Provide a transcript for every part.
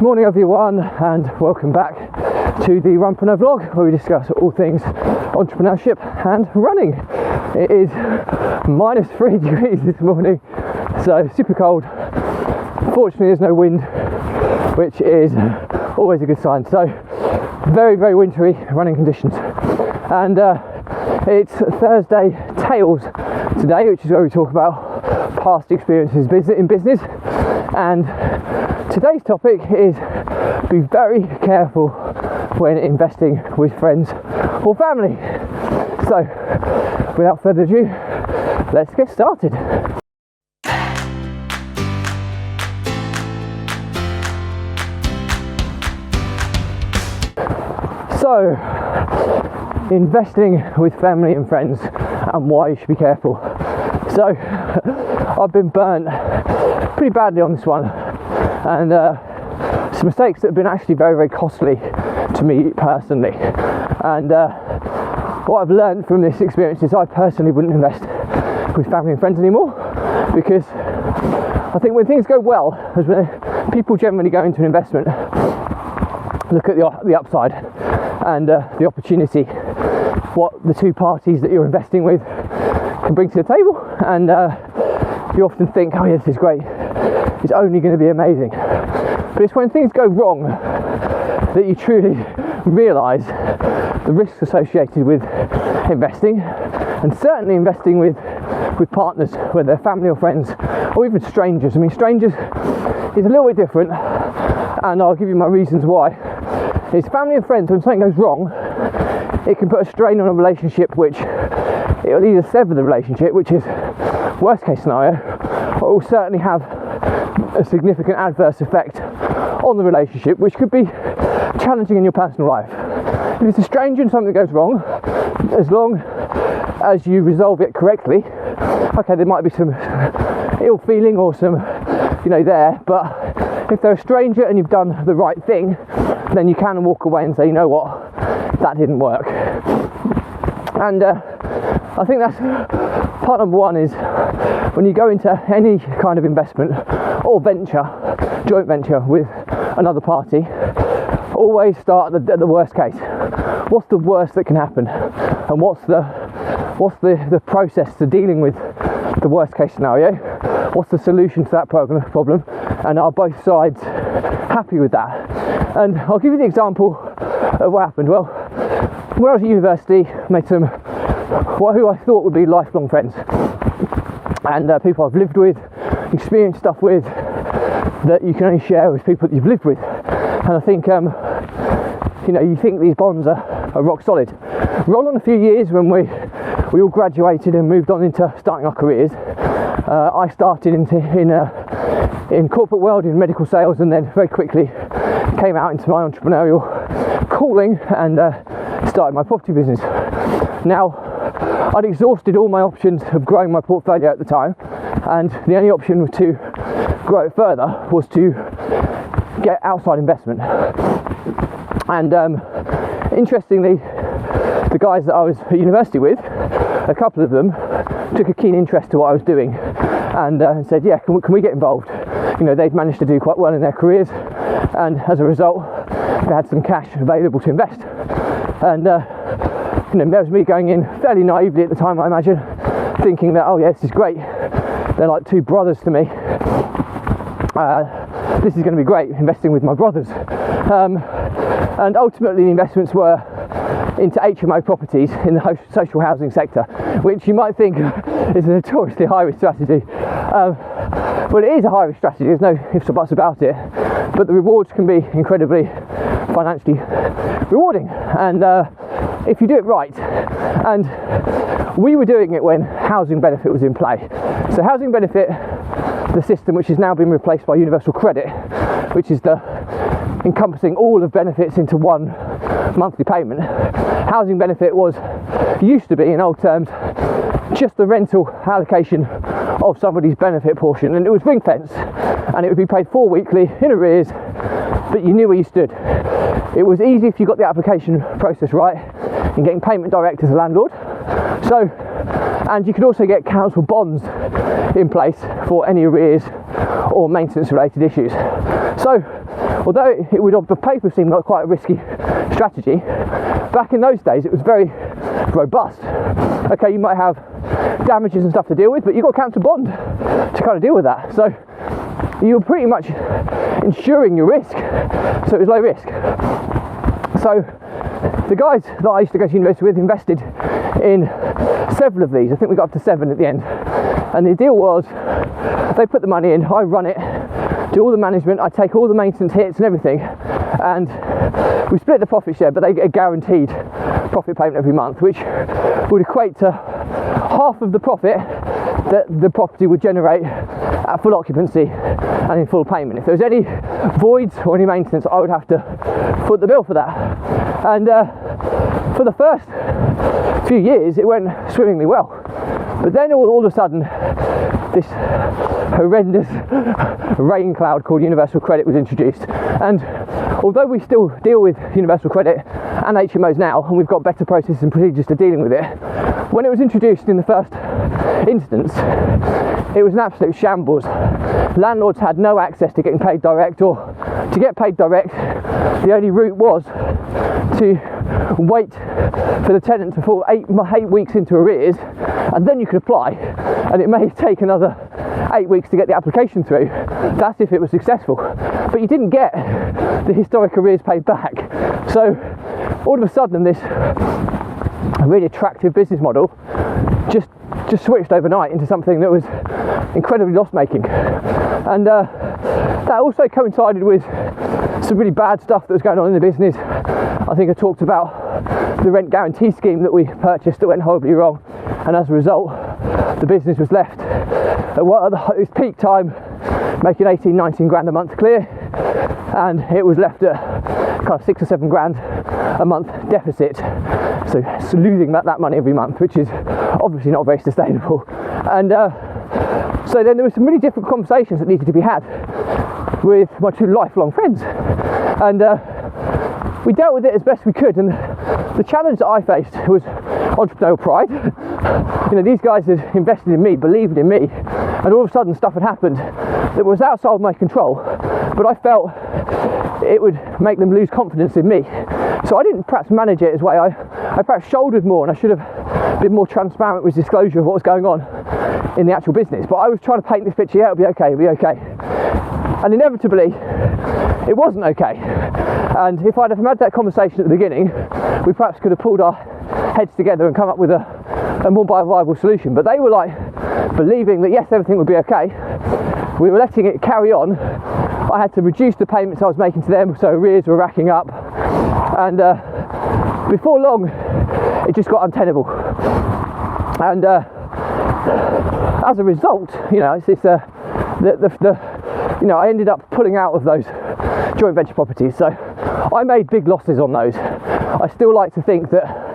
Morning everyone, and welcome back to the Runpreneur vlog, where we discuss all things entrepreneurship and running. It is -3 degrees this morning, so super cold. Fortunately there's no wind, which is always a good sign. So very, very wintry running conditions. And it's Thursday Tales today, which is where we talk about past experiences in business. And today's topic is be very careful when investing with friends or family. So without further ado, let's get started. So, investing with family and friends and why you should be careful. So, I've been burnt pretty badly on this one, and some mistakes that have been actually very, very costly to me personally. And what I've learned from this experience is I personally wouldn't invest with family and friends anymore, because I think when things go well, as when people generally go into an investment, look at the upside and the opportunity, what the two parties that you're investing with can bring to the table, and you often think, oh yeah, this is great, it's only going to be amazing. But it's when things go wrong that you truly realise the risks associated with investing, and certainly investing with partners, whether they're family or friends, or even strangers. I mean, strangers is a little bit different, and I'll give you my reasons why. It's family and friends, when something goes wrong, it can put a strain on a relationship, which it will either sever the relationship, which is worst case scenario, or it will certainly have a significant adverse effect on the relationship, which could be challenging in your personal life. If it's a stranger and something goes wrong, as long as you resolve it correctly, okay, there might be some ill feeling or some, there, but if they're a stranger and you've done the right thing, then you can walk away and say, you know what, that didn't work. And I think that's part number one, is when you go into any kind of investment or venture, joint venture with another party, always start at the worst case. What's the worst that can happen, and what's the process to dealing with the worst case scenario? What's the solution to that problem, and are both sides happy with that? And I'll give you the example of what happened. Well, when I was at university, made some who I thought would be lifelong friends, and people I've lived with, experienced stuff with, that you can only share with people that you've lived with. And I think you think these bonds are rock solid. Roll on a few years when we all graduated and moved on into starting our careers. I started in corporate world, in medical sales, and then very quickly came out into my entrepreneurial calling and started my property business. Now, I'd exhausted all my options of growing my portfolio at the time, and the only option to grow it further was to get outside investment. And interestingly, the guys that I was at university with, a couple of them took a keen interest to what I was doing, and said, yeah, can we get involved? They'd managed to do quite well in their careers, and as a result they had some cash available to invest. And there was me going in fairly naively at the time, I imagine, thinking that, oh yeah, this is great, they're like two brothers to me, this is going to be great, investing with my brothers. And ultimately the investments were into HMO properties in the social housing sector, which you might think is a notoriously high-risk strategy. Well, it is a high-risk strategy, there's no ifs or buts about it, but the rewards can be incredibly financially rewarding, and if you do it right. And we were doing it when housing benefit was in play. So housing benefit, the system which has now been replaced by universal credit, which is encompassing all of benefits into one monthly payment. Housing benefit used to be, in old terms, just the rental allocation of somebody's benefit portion, and it was ring fenced, and it would be paid for weekly in arrears, but you knew where you stood. It was easy if you got the application process right in getting payment direct as a landlord. So, and you could also get council bonds in place for any arrears or maintenance related issues. So although it would on paper seem like quite a risky strategy, back in those days it was very robust. Okay, you might have damages and stuff to deal with, but you've got to cancel bond to kind of deal with that. So you're pretty much insuring your risk, so it was low risk. So the guys that I used to go to university with invested in several of these. I think we got up to 7 at the end, and the deal was they put the money in, I run it, do all the management, I take all the maintenance hits and everything, and we split the profit share, but they get a guaranteed profit payment every month, which would equate to half of the profit that the property would generate at full occupancy and in full payment. If there was any voids or any maintenance, I would have to foot the bill for that. And for the first few years it went swimmingly well, but then all of a sudden this horrendous rain cloud called universal credit was introduced, and although we still deal with universal credit and HMOs now, and we've got better processes and procedures to dealing with it, when it was introduced in the first instance, it was an absolute shambles. Landlords had no access to getting paid direct, or to get paid direct, the only route was to wait for the tenant to fall 8 weeks into arrears, and then you could apply, and it may take another 8 weeks to get the application through. That's if it was successful, but you didn't get the historic arrears paid back. So all of a sudden this really attractive business model just switched overnight into something that was incredibly loss making, and that also coincided with some really bad stuff that was going on in the business. I think I talked about the rent guarantee scheme that we purchased that went horribly wrong, and as a result the business was left at its peak time making 18-19 grand a month clear, and it was left at kind of 6 or 7 grand a month deficit, so losing that money every month, which is obviously not very sustainable. And so then there were some really different conversations that needed to be had with my 2 lifelong friends, and we dealt with it as best we could. And the challenge that I faced was entrepreneurial pride. You know, these guys had invested in me, believed in me, and all of a sudden stuff had happened that was outside of my control, but I felt it would make them lose confidence in me. So I didn't perhaps manage it as way. I perhaps shouldered more, and I should have been more transparent with disclosure of what was going on in the actual business. But I was trying to paint this picture, yeah, it'll be okay. And inevitably, it wasn't okay. And if I'd have had that conversation at the beginning, we perhaps could have pulled our heads together and come up with a more viable solution. But they were like believing that yes, everything would be okay. We were letting it carry on. I had to reduce the payments I was making to them, so arrears were racking up. And before long, it just got untenable. And as a result, you know, I ended up pulling out of those joint venture properties. So I made big losses on those. I still like to think that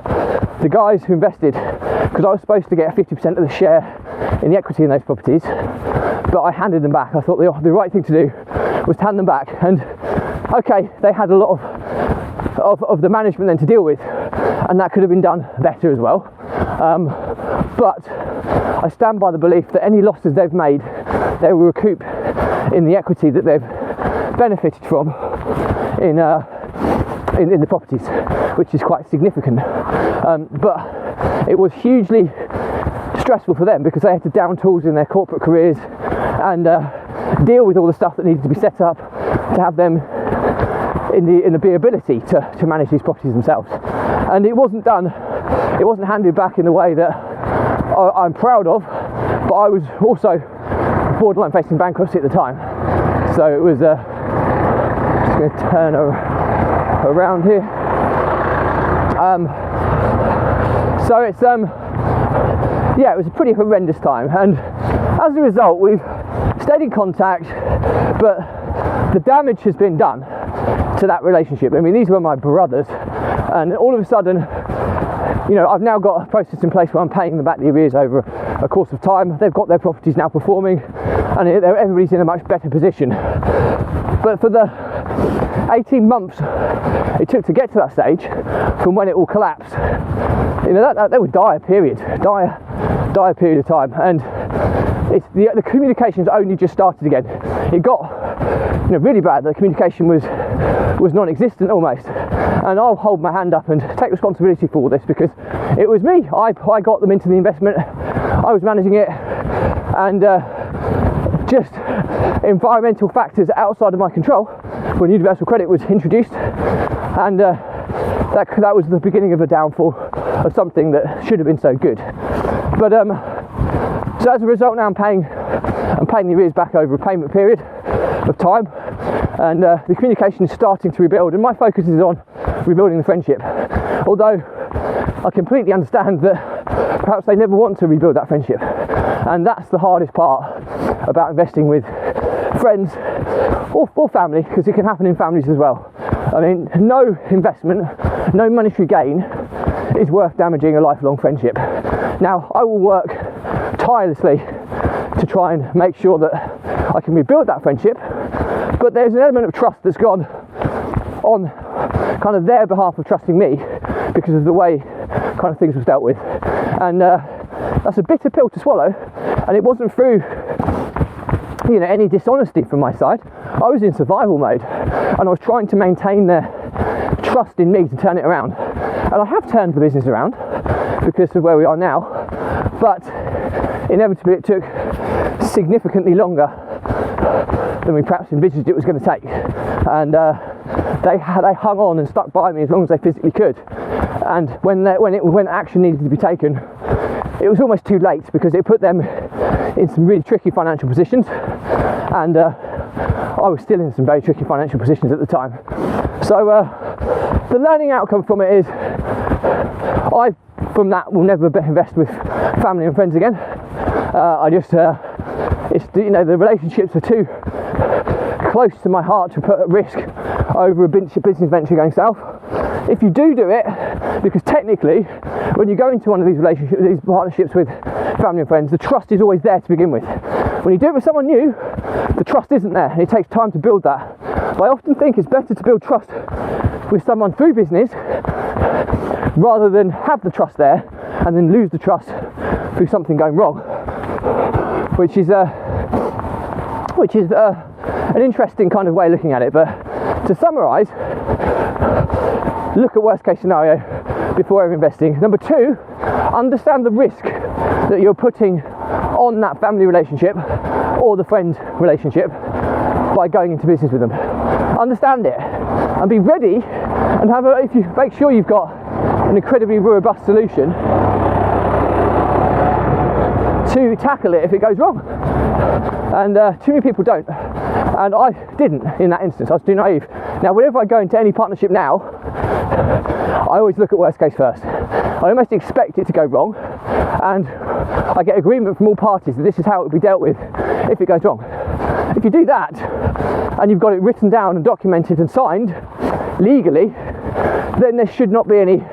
the guys who invested, because I was supposed to get 50% of the share in the equity in those properties, but I handed them back. I thought the right thing to do was to hand them back. And okay, they had a lot of the management then to deal with, and that could have been done better as well. But I stand by the belief that any losses they've made, they will recoup in the equity that they've benefited from in the properties, which is quite significant. But it was hugely stressful for them because they had to down tools in their corporate careers and deal with all the stuff that needed to be set up to have them in the ability to manage these properties themselves. And it wasn't handed back in the way that I'm proud of, but I was also borderline facing bankruptcy at the time. So it was just going to turn around here. So it's yeah, it was a pretty horrendous time, and as a result we've stayed in contact, but the damage has been done to that relationship. I mean, these were my brothers, and all of a sudden, you know, I've now got a process in place where I'm paying them back the arrears over a course of time. They've got their properties now performing, and everybody's in a much better position. But for the 18 months it took to get to that stage, from when it all collapsed, you know, that was dire period of time, and the communication's only just started again. It got really bad. The communication was non-existent almost, and I'll hold my hand up and take responsibility for all this because it was me. I got them into the investment. I was managing it, and just environmental factors outside of my control when universal credit was introduced, and that was the beginning of a downfall of something that should have been so good. But so as a result, now I'm paying the arrears back over a payment period of time, and the communication is starting to rebuild, and my focus is on rebuilding the friendship, although I completely understand that perhaps they never want to rebuild that friendship, and that's the hardest part about investing with friends or family, because it can happen in families as well. I mean, no investment, no monetary gain is worth damaging a lifelong friendship. Now, I will work tirelessly to try and make sure that I can rebuild that friendship, but there's an element of trust that's gone on kind of their behalf of trusting me because of the way kind of things was dealt with, and that's a bitter pill to swallow. And it wasn't through any dishonesty from my side. I was in survival mode, and I was trying to maintain their trust in me to turn it around, and I have turned the business around because of where we are now, but inevitably it took significantly longer than we perhaps envisaged it was going to take, and they hung on and stuck by me as long as they physically could, and when action needed to be taken, it was almost too late because it put them in some really tricky financial positions, and I was still in some very tricky financial positions at the time. So the learning outcome from it is I from that will never invest with family and friends again. The relationships are too close to my heart to put at risk over a business venture going south. If you do it, because technically when you go into one of these relationships, these partnerships with family and friends, the trust is always there to begin with. When you do it with someone new, the trust isn't there, and it takes time to build that. But I often think it's better to build trust with someone through business rather than have the trust there and then lose the trust through something going wrong, which is an interesting kind of way of looking at it. But to summarise, look at worst case scenario before ever investing. Number 2, understand the risk that you're putting on that family relationship or the friend relationship by going into business with them. Understand it and be ready, and if you make sure you've got an incredibly robust solution to tackle it if it goes wrong. And too many people don't, and I didn't in that instance. I was too naive. Now, whenever I go into any partnership now, I always look at worst case first. I almost expect it to go wrong, and I get agreement from all parties that this is how it will be dealt with if it goes wrong. If you do that, and you've got it written down and documented and signed legally, then there should not be any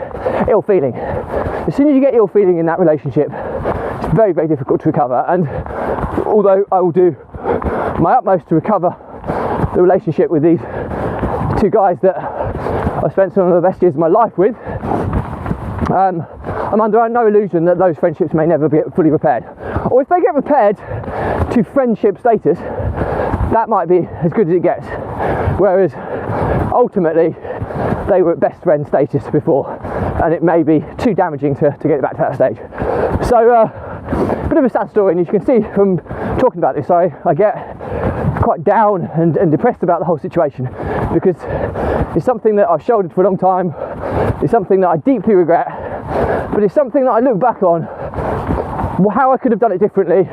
ill feeling. As soon as you get ill feeling in that relationship, it's very, very difficult to recover. And although I will do my utmost to recover the relationship with these 2 guys that I spent some of the best years of my life with, I'm under no illusion that those friendships may never be fully repaired. Or if they get repaired to friendship status, that might be as good as it gets. Whereas ultimately, they were at best friend status before, and it may be too damaging to get it back to that stage. So, bit of a sad story, and as you can see from talking about this, I get quite down and depressed about the whole situation, because it's something that I've shouldered for a long time. It's something that I deeply regret, but it's something that I look back on. How I could have done it differently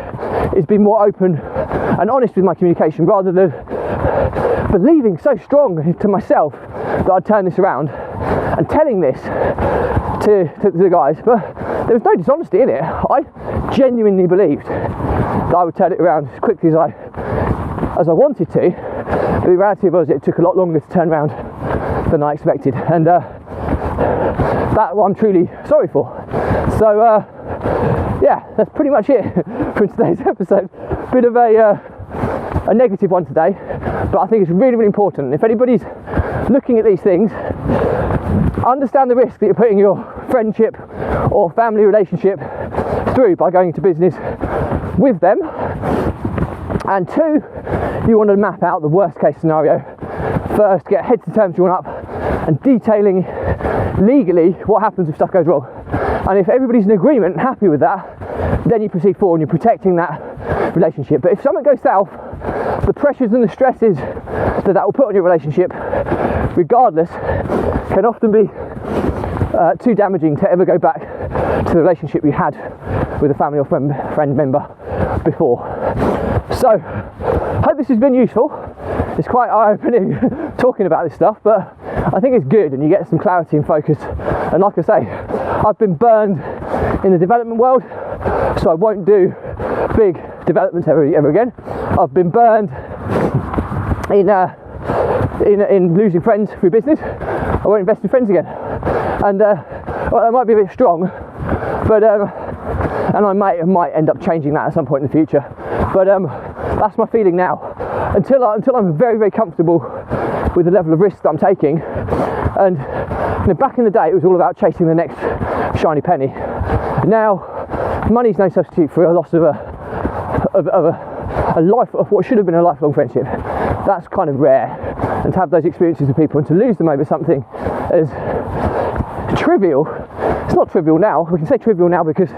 is be more open and honest with my communication, rather than believing so strong to myself that I'd turn this around and telling this to the guys. But there was no dishonesty in it. I genuinely believed that I would turn it around as quickly as I wanted to, but the reality was it took a lot longer to turn around than I expected, and that I'm truly sorry for. So yeah, that's pretty much it for today's episode. Bit of a negative one today, but I think it's really, really important. If anybody's looking at these things, understand the risk that you're putting your friendship or family relationship through by going into business with them. And 2, you want to map out the worst case scenario. First, get heads of terms drawn up and detailing legally what happens if stuff goes wrong. And if everybody's in agreement and happy with that, then you proceed forward and you're protecting that relationship. But if something goes south, the pressures and the stresses that will put on your relationship, regardless, can often be too damaging to ever go back to the relationship you had with a family or friend member before. So, hope this has been useful. It's quite eye-opening talking about this stuff, but I think it's good and you get some clarity and focus. And like I say, I've been burned in the development world, so I won't do big developments ever again. I've been burned in losing friends through business. I won't invest in friends again. And well, that might be a bit strong, but and I might end up changing that at some point in the future. But that's my feeling now. Until I'm very, very comfortable with the level of risk that I'm taking. And back in the day, it was all about chasing the next shiny penny. Now, money's no substitute for a loss of a life of what should have been a lifelong friendship. That's kind of rare. And to have those experiences with people and to lose them over something as trivial. It's not trivial now. We can say trivial now because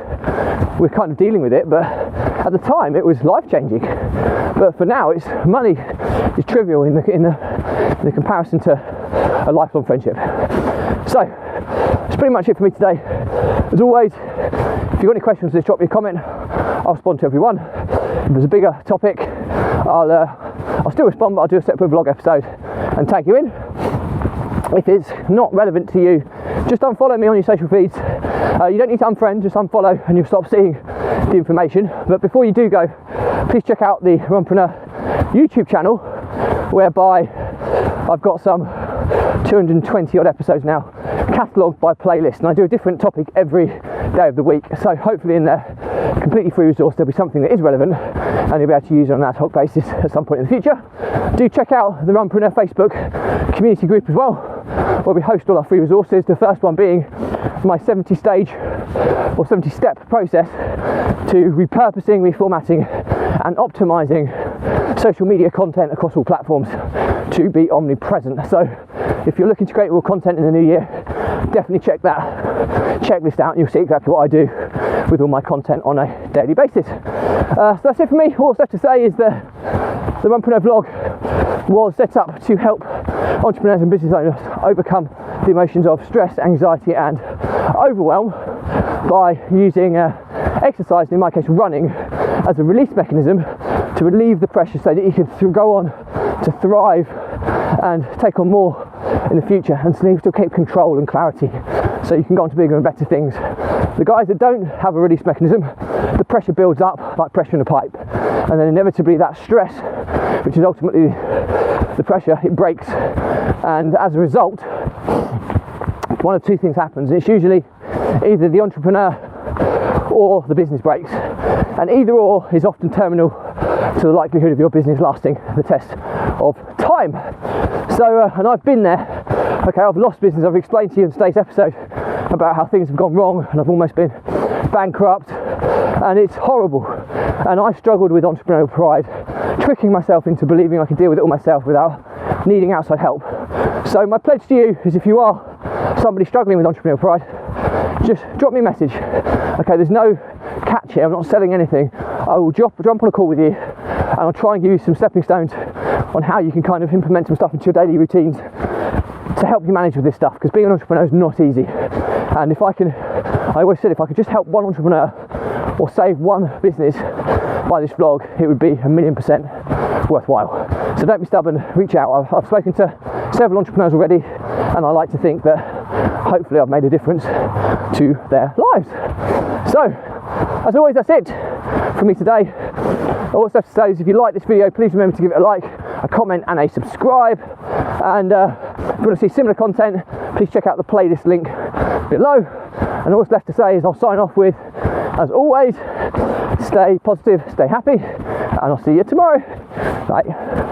we're kind of dealing with it, but at the time it was life-changing. But for now, money is trivial in the comparison to a lifelong friendship. So that's pretty much it for me today. As always, if you've got any questions, just drop me a comment. I'll respond to everyone. If there's a bigger topic, I'll still respond, but I'll do a separate vlog episode and tag you in. If it's not relevant to you, just unfollow me on your social feeds. You don't need to unfriend, just unfollow and you'll stop seeing the information. But before you do go, please check out the Runpreneur YouTube channel, whereby I've got some 220 odd episodes now, catalogued by playlist, and I do a different topic every day of the week. So hopefully in there, completely free resource, there'll be something that is relevant and you'll be able to use it on an ad hoc basis at some point in the future. Do check out the Runpreneur Facebook community group as well, where we host all our free resources. The first one being my 70-stage or 70-step process to repurposing, reformatting and optimizing social media content across all platforms to be omnipresent. So if you're looking to create more content in the new year, definitely check that checklist out and you'll see exactly what I do with all my content on a daily basis. So that's it for me. All that's left to say is that the Runpreneur vlog was set up to help entrepreneurs and business owners overcome the emotions of stress, anxiety and overwhelm by using exercise, and in my case running, as a release mechanism to relieve the pressure so that you can go on to thrive and take on more in the future and still keep control and clarity so you can go on to bigger and better things. The guys that don't have a release mechanism, the pressure builds up like pressure in a pipe, and then inevitably that stress, which is ultimately the pressure, it breaks, and as a result one of two things happens. It's usually either the entrepreneur or the business breaks, and either or is often terminal to the likelihood of your business lasting the test of time. So and I've been there. Okay, I've lost business. I've explained to you in today's episode about how things have gone wrong and I've almost been bankrupt, and it's horrible. And I've struggled with entrepreneurial pride, tricking myself into believing I can deal with it all myself without needing outside help. So my pledge to you is, if you are somebody struggling with entrepreneurial pride, just drop me a message. Okay, there's no catch here. I'm not selling anything. I will jump on a call with you and I'll try and give you some stepping stones on how you can kind of implement some stuff into your daily routines to help you manage with this stuff, because being an entrepreneur is not easy. And I always said, if I could just help one entrepreneur or save one business by this vlog, it would be 1,000,000% worthwhile. So don't be stubborn, reach out. I've spoken to several entrepreneurs already, and I like to think that hopefully I've made a difference to their lives. So, as always, that's it from me today. All that's left to say is, if you like this video, please remember to give it a like, a comment and a subscribe. And if you want to see similar content, please check out the playlist link below. And all that's left to say is, I'll sign off with, as always, stay positive, stay happy, and I'll see you tomorrow. Bye.